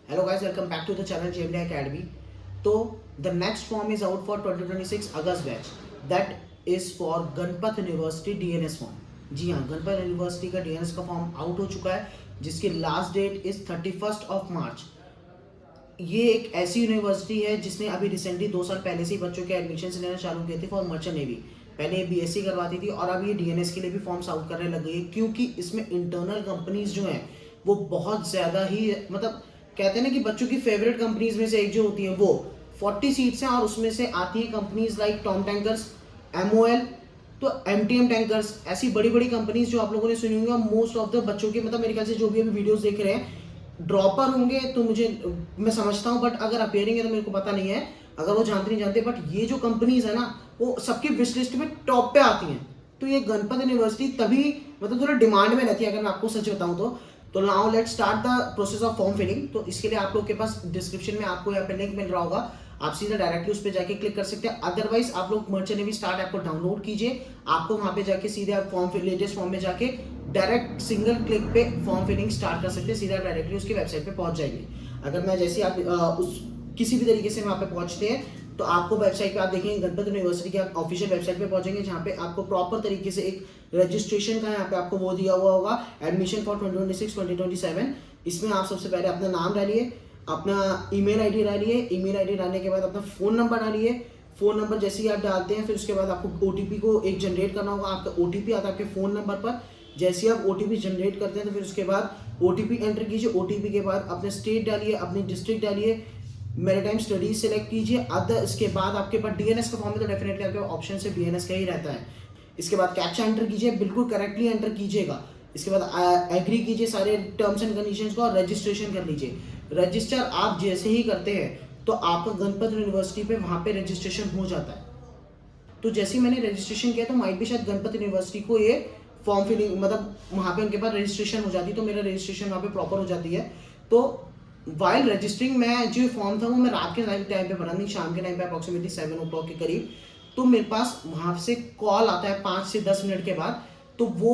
Hello guys, welcome back to the channel JMD Academy. तो the next form is out for 2026 August batch. That is for Ganpat university DNS form. जी हाँ, Ganpat university का DNS का form out हो चुका है जिसकी last date is 31st of March. ये एक ऐसी यूनिवर्सिटी है जिसने अभी रिसेंटली 2 साल पहले से ही बच्चों के एडमिशन लेना चालू किए थे फॉर मर्चेंट नेवी. पहले ये बीएससी करवाती थी और अब ये डीएनएस के लिए भी फॉर्म्स आउट करने लग गई है क्योंकि इसमें इंटरनल कंपनीज जो हैं वो बहुत ज़्यादा ही मतलब कहते हैं ना कि बच्चों की फेवरेट कंपनीज में से एक जो होती है वो 40 सीट्स हैं और उसमें से आती हैं companies like Tom tankers, MOL, तो एमटीएम टैंकर्स, ऐसी बड़ी बड़ी कंपनीज जो आप लोगों ने सुनी होंगी. मोस्ट ऑफ द बच्चों के मतलब मेरे ख्याल से जो भी अभी वीडियोस देख रहे हैं ड्रॉपर होंगे तो मैं समझता हूँ, बट अगर अपेयरिंग है तो मेरे को पता नहीं है, अगर वो जानते नहीं जानते, बट ये जो कंपनीज है ना वो सबकी विश लिस्ट में टॉप पे आती हैं. तो ये गणपत यूनिवर्सिटी तभी मतलब थोड़ा डिमांड में रहती है अगर मैं आपको सच बताऊँ तो now let's start the process of form filling. तो इसके लिए आप लोग के पास डिस्क्रिप्शन में आपको यहाँ पे लिंक मिल रहा होगा, आप सीधा डायरेक्टली उस पर जाके क्लिक कर सकते हैं. अदरवाइज आप लोग मर्चेंट नेवी स्टार्ट ऐप को डाउनलोड कीजिए, आपको वहां पे जाके सीधे आप लेटेस्ट फॉर्म में जाके डायरेक्ट सिंगल क्लिक पे फॉर्म फिलिंग स्टार्ट कर सकते हैं, सीधा डायरेक्टली उसकी वेबसाइट पे पहुंच जाएंगे. अगर मैं जैसे आप उस किसी भी तरीके से वहां पे पहुंचते हैं तो आपको वेबसाइट पे आप देखेंगे गणपत यूनिवर्सिटी की आप ऑफिशियल वेबसाइट पे पहुंचेंगे जहाँ पे आपको प्रॉपर तरीके से एक रजिस्ट्रेशन का यहाँ पे आपको वो दिया हुआ होगा, एडमिशन फॉर 2026-2027. इसमें आप सबसे पहले अपना नाम डालिए, अपना ईमेल आईडी डालिए, ईमेल आईडी डालने के बाद अपना फ़ोन नंबर डालिए. फ़ोन नंबर जैसे ही आप डालते हैं फिर उसके बाद आपको ओटीपी को एक जनरेट करना होगा. आपका ओटीपी आता है आपके फ़ोन नंबर पर. जैसे ही आप ओटीपी जनरेट करते हैं तो फिर उसके बाद ओटीपी एंटर कीजिए. ओटीपी के बाद अपने स्टेट डालिए, अपनी डिस्ट्रिक्ट डालिए, मैरिटाइम स्टडीज सेलेक्ट कीजिए. अदर इसके बाद आपके पास डीएनएस का फॉर्म है तो डेफिनेटली आपके ऑप्शन से डीएनएस का ही रहता है. इसके बाद कैप्चा एंटर कीजिए, बिल्कुल करेक्टली एंटर कीजिएगा. इसके बाद एग्री कीजिए सारे टर्म्स एंड कंडीशंस को और रजिस्ट्रेशन कर लीजिए. रजिस्टर आप जैसे ही करते हैं तो आपका गणपत यूनिवर्सिटी पे वहाँ पे रजिस्ट्रेशन हो जाता है. तो जैसे ही मैंने रजिस्ट्रेशन किया तो माइट भी शायद गणपत यूनिवर्सिटी को ये फॉर्म फिलिंग मतलब वहाँ पे उनके पास रजिस्ट्रेशन हो जाती है, तो मेरा रजिस्ट्रेशन वहाँ पे प्रॉपर हो जाती है. तो वाइल रजिस्टरिंग मैं जो फॉर्म था वो मैं रात के टाइम पे भरा, नहीं शाम के टाइम पे अप्रॉक्सीमेटली 7 o'clock के करीब. तो मेरे पास वहाँ से कॉल आता है 5 से 10 मिनट के बाद. तो वो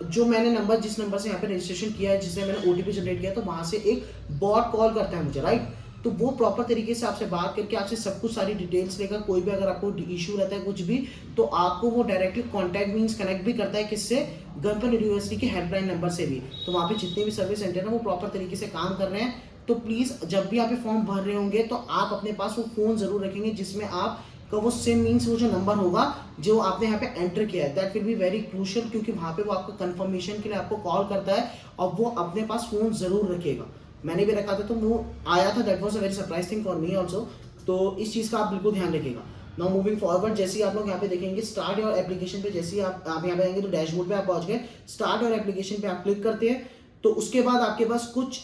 जो मैंने नंबर जिस नंबर से यहाँ पे रजिस्ट्रेशन किया है, जिससे मैंने ओटीपी जनरेट किया, तो वहाँ से एक बॉट कॉल करता है मुझे, राइट. तो वो प्रॉपर तरीके से आपसे बात करके आपसे सब कुछ सारी डिटेल्स लेकर, कोई भी अगर आपको इशू रहता है कुछ भी तो आपको वो डायरेक्टली कॉन्टैक्ट मीन्स कनेक्ट भी करता है किससे, गणपत यूनिवर्सिटी के हेल्पलाइन नंबर से भी. तो वहाँ पे जितने भी सर्विस सेंटर हैं वो प्रॉपर तरीके से काम कर रहे हैं. तो प्लीज़ जब भी आप ये फॉर्म भर रहे होंगे तो आप अपने पास वो फ़ोन ज़रूर रखेंगे जिसमें आप का वो सिम मीन्स वो जो नंबर होगा जो आपने यहाँ पे एंटर किया है, that will be very crucial, क्योंकि वहाँ पे वो आपको कंफर्मेशन के लिए आपको कॉल करता है और वो अपने पास फ़ोन ज़रूर रखेगा. मैंने भी रखा था तो वो आया था, that was a very surprise thing for me also. तो इस चीज़ का आप बिल्कुल ध्यान रखिएगा. नाउ मूविंग फॉरवर्ड, जैसे ही आप लोग यहाँ पे देखेंगे स्टार्ट योर एप्लीकेशन पे, जैसे ही आप यहाँ पे आएंगे तो डैशबोर्ड पे आप पहुँच गए. स्टार्ट योर एप्लीकेशन पे आप क्लिक करते हैं तो उसके बाद आपके पास कुछ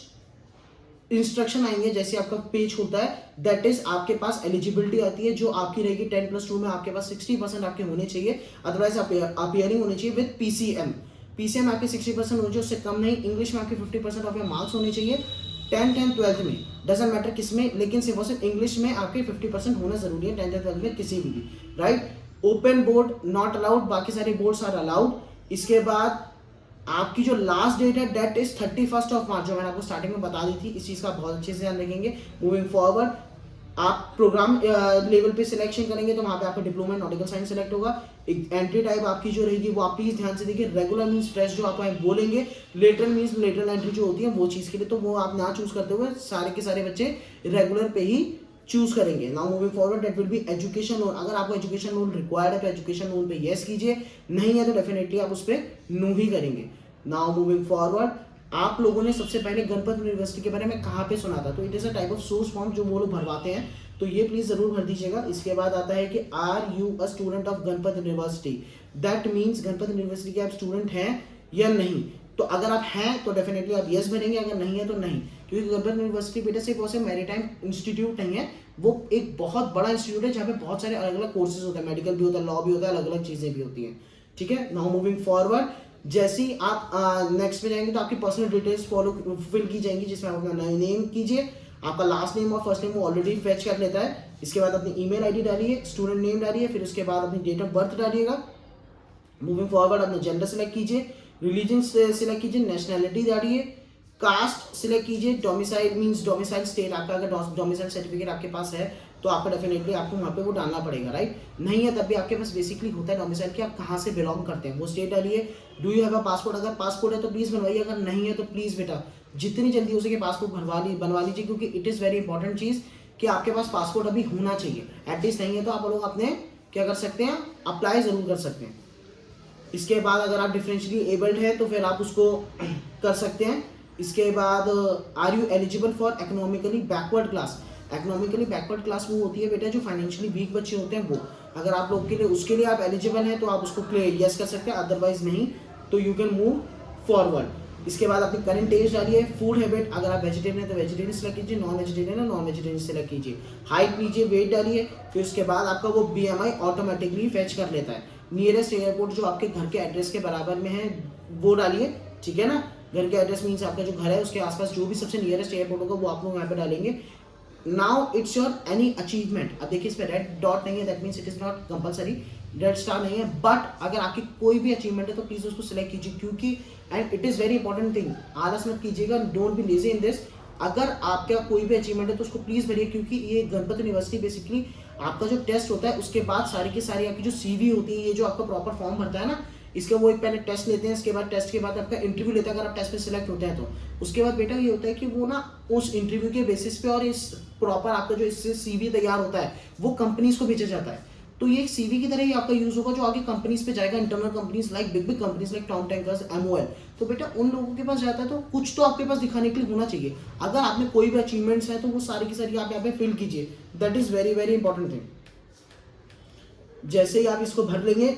इंस्ट्रक्शन आएंगे. जैसे आपका पेज खुलता है, दैट इज आपके पास एलिजिबिलिटी आती है जो आपकी रहेगी 10+2 में आपके पास 60% आपके होने चाहिए. अदरवाइज अपियरिंग होने चाहिए विद पीसीएम. पीसीएम आपके 60% होने चाहिए, उससे कम नहीं. इंग्लिश में आपके 50% ऑफ योर मार्क्स होने चाहिए. 10th 12th में डजेंट मैटर किस में, लेकिन सिर्फ इंग्लिश में आपके 50% होना जरूरी है 10th 12th में किसी भी, right. Open board not allowed, बाकी सारे बोर्ड्स आर अलाउड. इसके बाद आपकी जो लास्ट डेट है दैट इज 31st ऑफ मार्च, जो मैंने आपको स्टार्टिंग में बता दी थी. इस चीज़ का बहुत अच्छे से ध्यान रखेंगे. मूविंग फॉरवर्ड, आप प्रोग्राम लेवल पे सिलेक्शन करेंगे तो वहाँ पे आपका डिप्लोमा नॉटिकल साइंस सेलेक्ट होगा. एंट्री टाइप आपकी जो रहेगी वो आप प्लीज ध्यान से देखिए. रेगुलर मीन्स फ्रेश जो आप बोलेंगे, लेटरल मीन्स लेटरल एंट्री जो होती है वो चीज़ के लिए, तो वो आप ना चूज करते हुए सारे के सारे बच्चे रेगुलर पे ही चूज करेंगे. Now moving forward, that will be education loan. अगर आपको एजुकेशन लोन रिक्वायर्ड है तो एजुकेशन लोन पे येस कीजिए, नहीं है तो डेफिनेटली आप उस पर नो ही करेंगे. नाउ मूविंग फॉरवर्ड, आप लोगों ने सबसे पहले गणपत यूनिवर्सिटी के बारे में कहाँ पे सुना था, तो it is a type of source form जो वो लोग भरवाते हैं, तो ये प्लीज जरूर भर दीजिएगा. इसके बाद आता है कि are you a student of Ganpat university, that means Ganpat university के आप स्टूडेंट हैं या नहीं. तो अगर आप हैं तो डेफिनेटली आप यस भरेंगे, अगर नहीं है तो नहीं, क्योंकि गणपत यूनिवर्सिटी बेटा सिर्फ वैसे मैरीटाइम इंस्टीट्यूट नहीं है, वो एक बहुत बड़ा इंस्टीट्यूट है जहाँ पे बहुत सारे अलग अलग कोर्सेज होते हैं, मेडिकल भी होता है, लॉ भी होता है, अलग अलग चीजें भी होती हैं. ठीक है. नाउ मूविंग फॉरवर्ड, जैसे ही आप नेक्स्ट में जाएंगे तो आपकी पर्सनल डिटेल्स फिल की जाएंगी, जिसमें आप अपना नेम कीजिए, आपका लास्ट नेम और फर्स्ट नेम वो ऑलरेडी फेच कर लेता है. इसके बाद अपनी ईमेल आईडी डालिए, स्टूडेंट नेम डालिए, फिर उसके बाद अपनी डेट ऑफ बर्थ डालिएगा. मूविंग फॉरवर्ड, अपना जेंडर सेलेक्ट कीजिए, रिलीजन सेलेक्ट कीजिए, नेशनैलिटी डालिए, कास्ट सिलेक्ट कीजिए, डोमिसाइल मींस डोमिसाइल स्टेट आपका, अगर डोमिसाइल सर्टिफिकेट आपके पास है तो आपको डेफिनेटली आपको वहाँ पे वो डालना पड़ेगा, राइट। नहीं है तब भी आपके पास बेसिकली होता है डोमिसाइल कि आप कहाँ से बिलोंग करते हैं, वो स्टेट डालिए। Do you have a passport, अगर पासपोर्ट है तो प्लीज़ बनवाइए, अगर नहीं है तो प्लीज़ बेटा जितनी जल्दी हो सके पासपोर्ट बनवा लीजिए, क्योंकि इट इज़ वेरी इंपॉर्टेंट चीज़ कि आपके पास पासपोर्ट अभी होना चाहिए। एटलीस्ट नहीं है तो आप लोग अपने क्या कर सकते हैं, अप्लाई ज़रूर कर सकते हैं। इसके बाद अगर आप डिफरेंशियली एबल्ड है तो फिर आप उसको कर सकते हैं। इसके बाद are you eligible for economically backward class. Economically backward class वो होती है बेटा जो फाइनेंशियली वीक बच्चे होते हैं वो, अगर आप लोग के लिए उसके लिए आप एलिजिबल हैं तो आप उसको यस कर सकते हैं, अदरवाइज नहीं तो यू कैन मूव फॉरवर्ड। इसके बाद अपनी करंट एज डालिए। फूड हैबिट, अगर आप वेजिटेरियन है तो वेजिटेरियन सेलेक्ट कीजिए, नॉन वेजिटेरियन है नॉन वेजिटेरियन सेलेक्ट कीजिए। हाइट लीजिए, वेट डालिए, फिर उसके बाद आपका वो BMI ऑटोमेटिकली फेच कर लेता है। नियरेस्ट एयरपोर्ट जो आपके घर के एड्रेस के बराबर में है वो डालिए, ठीक है ना। घर के एड्रेस मीन्स आपका जो घर है उसके आसपास जो भी सबसे नियरेस्ट एयरपोर्ट होगा वो आप लोग यहाँ पे डालेंगे। Now it's your any achievement. अब देखिए इस पे रेड डॉट नहीं है, that means it is not compulsory, red star नहीं है, बट अगर आपकी कोई भी अचीवमेंट है तो प्लीज उसको सिलेक्ट कीजिए, क्योंकि and it is very important thing, आलस मत कीजिएगा, don't be lazy in this. अगर आपका कोई भी अचीवमेंट है तो उसको प्लीज भरिए, क्योंकि ये गणपत यूनिवर्सिटी बेसिकली आपका जो टेस्ट होता है उसके बाद सारी की सारी आपकी जो सीवी होती है, ये जो आपका प्रॉपर फॉर्म भरता है ना, इसका वो एक पहले टेस्ट लेते हैं, इसके बाद टेस्ट के बाद आपका इंटरव्यू लेते हैं, अगर आप टेस्ट में सिलेक्ट होते हैं तो उसके बाद बेटा ये होता है कि वो ना उस इंटरव्यू के बेसिस पे और इस प्रॉपर आपका जो इससे सीवी तैयार होता है वो कंपनीज को भेजा जाता है। तो ये एक सीवी की तरह ही आपका यूज होगा जो आगे कंपनीज पे जाएगा, internal companies like big companies like Tom tankers, MOL। तो बेटा उन लोगों के पास जाता है तो कुछ तो आपके पास दिखाने के लिए होना चाहिए। अगर आपने कोई भी अचीवमेंट्स है तो वो सारी की सारी आप यहाँ पे फिल कीजिए, that is very very important thing. जैसे ही आप इसको भर लेंगे,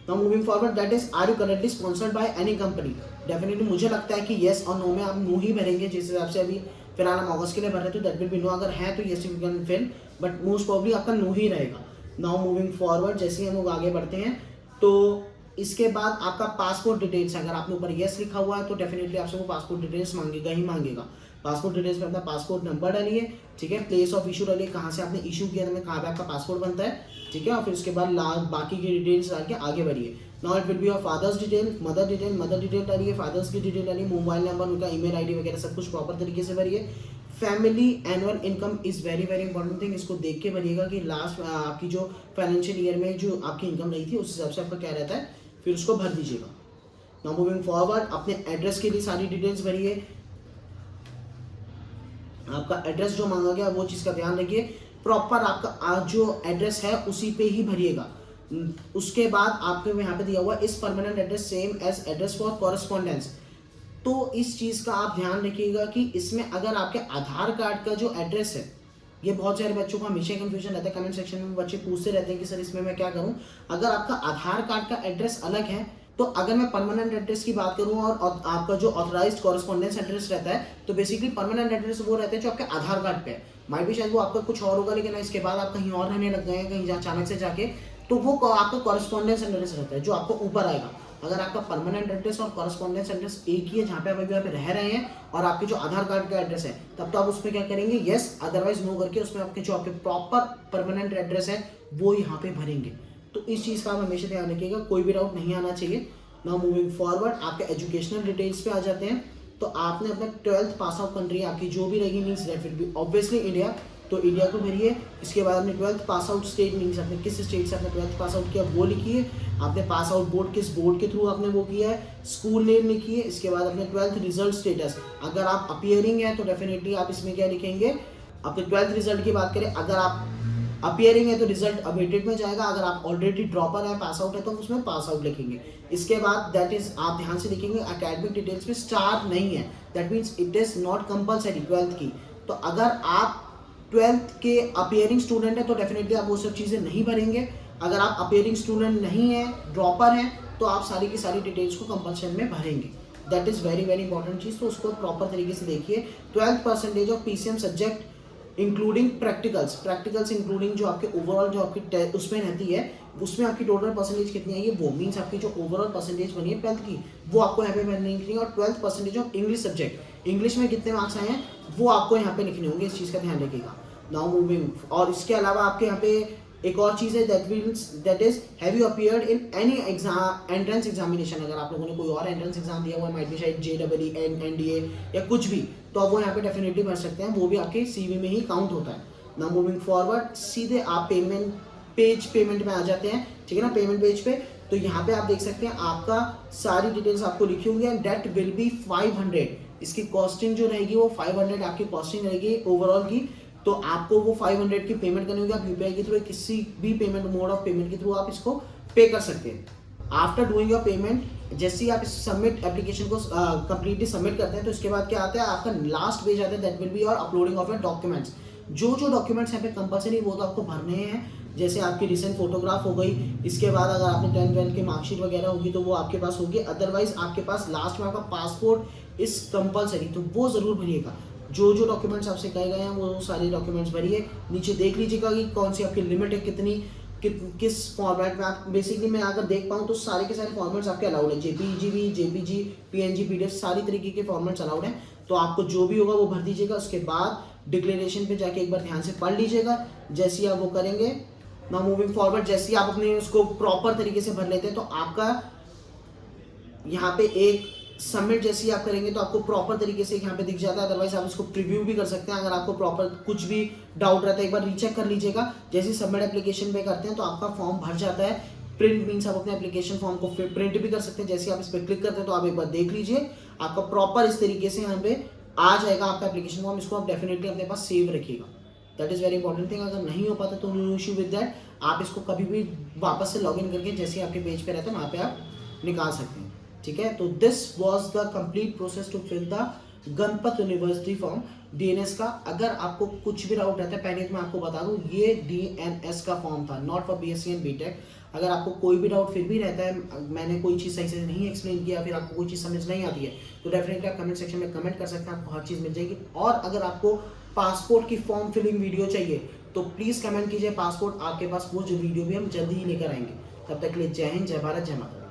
now moving forward, that is are you currently sponsored by any company. Definitely मुझे लगता है कि येस और नो में आप नो ही भरेंगे, जिस हिसाब से अभी फिलहाल हम अगस्त के लिए भर रहे थे, दैट विल बी नो। अगर है तो yes you can fill, but most probably आपका नो ही रहेगा। नाउ मूविंग फॉरवर्ड, जैसे ही हम लोग आगे बढ़ते हैं तो इसके बाद आपका पासपोर्ट डिटेल्स, अगर आपने ऊपर येस लिखा हुआ है तो डेफिनेटली आपसे वो पासपोर्ट डिटेल्स मांगेगा ही मांगेगा। पासपोर्ट डिटेल्स में अपना पासपोर्ट नंबर डालिए, ठीक है, प्लेस ऑफ इशू डालिए, कहाँ से आपने इशू किया था, कहाँ पे आपका पासपोर्ट बनता है, ठीक है, और फिर उसके बाद बाकी की डिटेल्स डाल के आगे बढ़िए। Now it will be your fathers detail, mother detail डालिए, फादर्स की डिटेल डालिए, मोबाइल नंबर, उनका ईमेल आईडी वगैरह सब कुछ प्रॉपर तरीके से भरिए। Family annual income is very very important thing, इसको देख के भरिएगा कि लास्ट आपकी जो फाइनेंशियल ईयर में जो आपकी इनकम रही थी उस हिसाब से आपका क्या रहता है, फिर उसको भर दीजिएगा। नाउ मूविंग फॉरवर्ड, अपने एड्रेस के लिए सारी डिटेल्स भरिए। आपका एड्रेस जो मांगा गया वो चीज़ का ध्यान रखिए, प्रॉपर आपका जो एड्रेस है उसी पे ही भरिएगा। उसके बाद आपको यहाँ पे दिया हुआ इस permanent address same as address for correspondence. तो इस चीज़ का आप ध्यान रखिएगा कि इसमें अगर आपके आधार कार्ड का जो एड्रेस है, ये बहुत सारे बच्चों को हमेशा कंफ्यूजन रहता है, कमेंट सेक्शन में बच्चे पूछते रहते हैं कि सर इसमें मैं क्या करूं। अगर आपका आधार कार्ड का एड्रेस अलग है तो अगर मैं परमानेंट एड्रेस की बात करूं और आपका जो ऑथराइज्ड कॉरेस्पॉन्डेंस एड्रेस रहता है, तो बेसिकली परमानेंट एड्रेस वो रहते हैं जो आपके आधार कार्ड पे है। माइट भी शायद वो आपका कुछ और होगा, लेकिन इसके बाद आप कहीं और रहने लग गए हैं कहीं अचानक से जाके, तो वो आपका कॉरेस्पॉन्डेंस एड्रेस रहता है जो आपको ऊपर आएगा। अगर आपका परमानेंट एड्रेस और कॉरेस्पॉन्डेंस एड्रेस एक ही है जहाँ पे आप अभी यहाँ पे रह रहे हैं और आपके जो आधार कार्ड का एड्रेस है, तब तो आप उसमें क्या करेंगे, यस अदरवाइज नो करके उसमें आपके जो आपके प्रॉपर परमानेंट एड्रेस है वो यहाँ पे भरेंगे। तो इस चीज़ का आप हमेशा ध्यान रखिएगा, कोई भी डाउट नहीं आना चाहिए। नाउ मूविंग फॉरवर्ड, आपके एजुकेशनल डिटेल्स पे आ जाते हैं। तो आपने अपना 12th पास आउट कंट्री आपकी जो भी रहेगी means that will be obviously India, तो इंडिया को भरिए। इसके बाद अपने 12th pass out state means आपने किस स्टेट से अपने 12th पास आउट किया वो लिखिए। आपने पास आउट बोर्ड किस बोर्ड के थ्रू आपने वो किया है, स्कूल नेम लिखिए। इसके बाद अपने 12th रिजल्ट स्टेटस, अगर आप अपीयरिंग है तो डेफिनेटली आप इसमें क्या लिखेंगे, अपने 12th रिजल्ट की बात करें, अगर आप अपीयरिंग है तो रिजल्ट अवेटेड में जाएगा, अगर आप ऑलरेडी ड्रॉपर है पास आउट है तो उसमें पास आउट लिखेंगे। इसके बाद दैट इज आप ध्यान से लिखेंगे एकेडमिक डिटेल्स में स्टार नहीं है, that means it is not compulsory 12th की। तो अगर आप 12th के अपीयरिंग स्टूडेंट है तो डेफिनेटली आप वो सब चीज़ें नहीं भरेंगे। अगर आप अपीयरिंग स्टूडेंट नहीं है, ड्रॉपर हैं, तो आप सारी की सारी डिटेल्स को कंपल्शन में भरेंगे। That is very very important चीज़, तो उसको प्रॉपर तरीके से देखिए। 12th percentage of PCM subject including practicals including जो आपके ओवरऑल जो आपकी उसमें रहती है, उसमें आपकी टोटल परसेंटेज कितनी आई है वो मीन्स आपकी जो ओवरऑल परसेंटेज बनी है 12th की वो आपको यहाँ पे भरनी है। और 12th percentage of English subject, English में कितने मार्क्स आए हैं वो आपको यहाँ पे लिखने होंगे, इस चीज़ का ध्यान रखिएगा। नाउ मूविंग, और इसके अलावा आपके यहाँ पे एक और चीज़ है that is have you appeared in any exam entrance examination, अगर आप लोगों ने कोई और एंट्रेंस एग्जाम दिया हुआ है, माइट भी शायद JEE NDA या कुछ भी, तो आप वो यहाँ पे डेफिनेटली भर सकते हैं, वो भी आपके CV में ही काउंट होता है। नाउ मूविंग फॉरवर्ड, सीधे आप पेमेंट में आ जाते हैं, ठीक है ना, पेमेंट पेज पे। तो यहाँ पे आप देख सकते हैं आपका सारी डिटेल्स आपको लिखी होंगी एंड डेट विल बी 500। इसकी कॉस्टिंग जो रहेगी वो 500 आपकी कॉस्टिंग रहेगी ओवरऑल की। तो आपको वो 500 की पेमेंट करनी होगी। आप UPI के थ्रू किसी भी पेमेंट मोड ऑफ पेमेंट के थ्रू आप इसको पे कर सकते हैं। आफ्टर डूइंग योर पेमेंट, जैसे ही आप इस सबमिट एप्लीकेशन को कंप्लीटली सबमिट करते हैं, तो इसके बाद क्या आता है, आपका लास्ट पेज आता है, that will be your uploading of your documents. जो डॉक्यूमेंट्स यहाँ पे कंपलसरी वो तो आपको भरने हैं, जैसे आपकी रिसेंट फोटोग्राफ हो गई, इसके बाद अगर आपने 10th की मार्कशीट वगैरह होगी तो वो आपके पास होगी। अदरवाइज आपके पास लास्ट में आपका पासपोर्ट इज कंपलसरी, तो वो जरूर भरिएगा। जो डॉक्यूमेंट्स आपसे कहे गए हैं वो सारे डॉक्यूमेंट्स भरिए। नीचे देख लीजिएगा कि कौन सी आपकी लिमिट है, किस फॉर्मेट में आप, बेसिकली मैं अगर देख पाऊँ तो सारे के सारे फॉर्मेट्स आपके अलाउड है, JPG, PNG, PDF, सारी तरीके के फॉर्मेट्स अलाउड हैं। तो आपको जो भी होगा वो भर दीजिएगा। उसके बाद डिक्लेरेशन पे जाके एक बार ध्यान से पढ़ लीजिएगा। जैसे ही आप वो करेंगे, नाउ मूविंग फॉरवर्ड, जैसे ही आप अपने उसको प्रॉपर तरीके से भर लेते हैं, तो आपका यहाँ पे एक सबमिट जैसे ही आप करेंगे तो आपको प्रॉपर तरीके से यहाँ पे दिख जाता है। अदरवाइज आप इसको प्रीव्यू भी कर सकते हैं। अगर आपको प्रॉपर कुछ भी डाउट रहता है, एक बार रीचेक कर लीजिएगा। जैसे ही सबमिट एप्लीकेशन पे करते हैं तो आपका फॉर्म भर जाता है। प्रिंट मीन्स आप अपने एप्लीकेशन फॉर्म को प्रिंट भी कर सकते हैं। जैसे आप इस पर क्लिक करते हैं तो आप एक बार देख लीजिए, आपका प्रॉपर इस तरीके से यहाँ पे आ जाएगा आपका एप्लीकेशन फॉर्म। इसको आप डेफिनेटली अपने पास सेव रखिएगा, that is very important thing. अगर नहीं हो पाता तो नो इशू विद दैट, आप इसको कभी भी वापस से लॉगिन करके जैसे आपके पेज पे रहता है वहाँ पे आप निकाल सकते हैं, ठीक है। तो this was the complete process to fill the Ganpat university form DNS का। अगर आपको कुछ भी डाउट रहता है, पहले तो मैं आपको बता दूं ये DNS का फॉर्म था, not for BSc and BTech। अगर आपको कोई भी डाउट फिर भी रहता है, मैंने कोई चीज़ सही से नहीं एक्सप्लेन किया, फिर आपको कोई चीज़ समझ नहीं आती है, तो डेफिनेटली आप कमेंट सेक्शन में कमेंट कर सकते हैं, आपको हर चीज़ मिल जाएगी। और अगर आपको पासपोर्ट की फॉर्म फिलिंग वीडियो चाहिए तो प्लीज़ कमेंट कीजिए पासपोर्ट, आपके पास वो जो वीडियो भी हम जल्दी ही लेकर आएंगे। तब तक के लिए जय हिंद, जय भारत, जय माता।